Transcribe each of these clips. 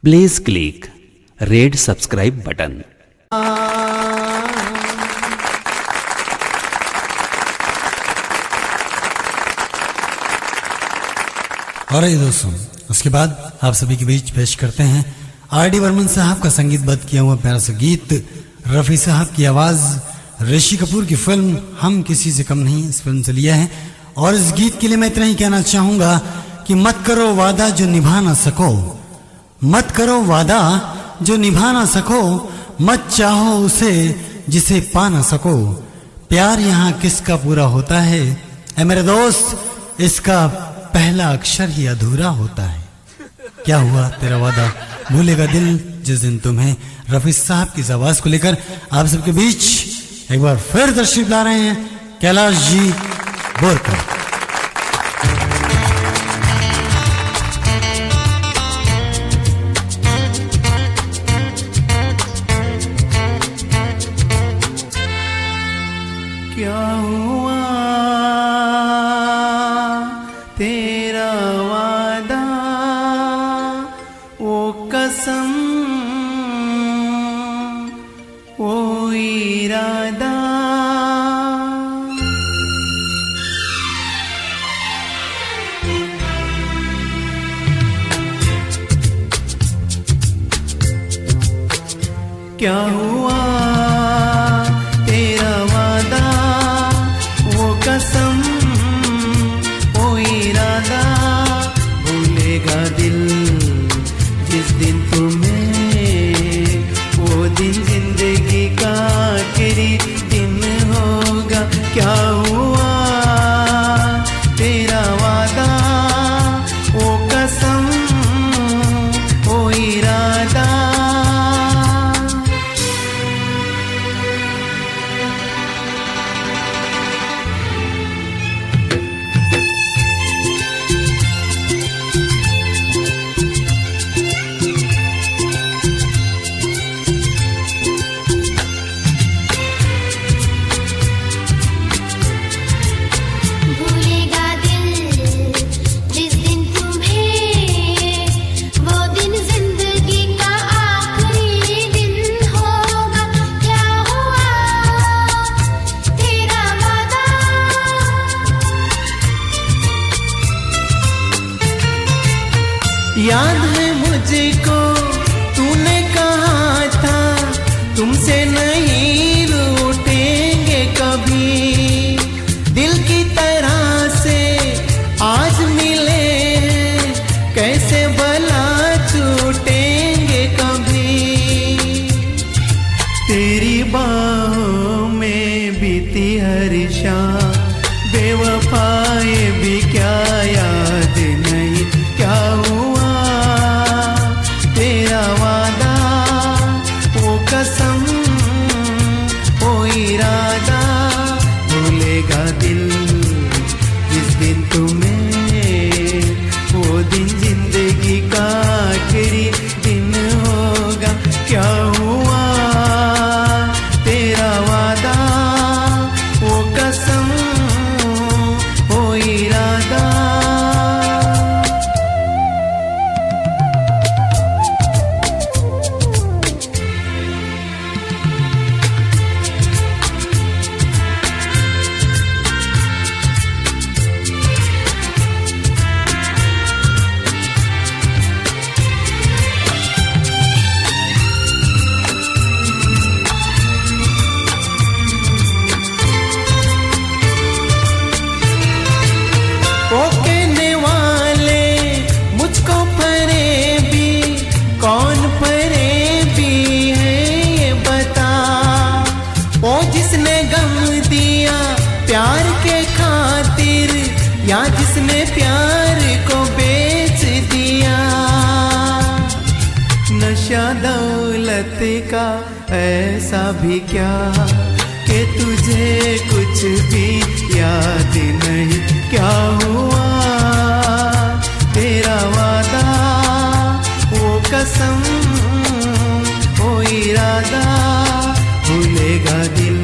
Please click red subscribe button. और ये दोस्तों, उसके बाद आप सभी के बीच पेश करते हैं आर.डी. बर्मन साहब का संगीतबद्ध किया हुआ प्यारा सा गीत, रफ़ी साहब की आवाज, ऋषि कपूर की फिल्म हम किसी से कम नहीं, इस फिल्म से लिया है। और इस गीत के लिए मैं इतना ही कहना चाहूंगा कि मत करो वादा जो निभा ना सको, मत करो वादा जो निभा ना सको, मत चाहो उसे जिसे पा ना सको, प्यार यहाँ किसका पूरा होता है, ऐ मेरे दोस्त इसका पहला अक्षर ही अधूरा होता है। क्या हुआ तेरा वादा भूलेगा दिल जिस दिन तुम्हें। रफ़ी साहब की इस आवाज को लेकर आप सबके बीच एक बार फिर तशरीफ ला रहे हैं कैलाश जी बोरकर। क्या हुआ तेरा वादा, वो कसम, वो इरादा, क्या हुआ तेरा वादा, वो कसम, वो इरादा, भूलेगा दिल जिस दिन तुम्हें, वो दिन जिंदगी का आखिरी दिन होगा। क्या हुआ तेरा वादा, वो कसम, वो इरादा। याद है मुझको तूने कहा था तुमसे नहीं रूठेंगे कभी, दिल की तरह से आज मिले कैसे भला छूटेंगे कभी। तेरी बाहों में बीती हर शाम, बेवफाए भी क्या याद नहीं। क्या हुआ तेरा वादा, वो कसम, वो इरादा, भूलेगा दिल जिस दिन तुम्हें, वो दिन जिंदगी का आखिरी दिन होगा। क्या हुआ तेरा वादा, वो कसम, वो इरादा। वो कहने वाले मुझको फरेबी, कौन फरेबी है ये बता, वो जिसने गम दिया प्यार के खातिर, या जिसने प्यार को बेच दिया। नशा दौलत का ऐसा भी क्या कि तुझे कुछ भी याद नहीं। क्या हुआ तेरा वादा, वो कसम, वो इरादा, भूलेगा दिल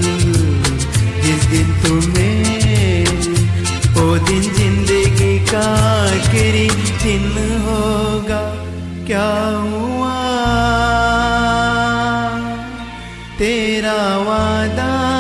जिस दिन तुम्हें, वो दिन जिंदगी का आखिरी दिन होगा। क्या हुआ तेरा वादा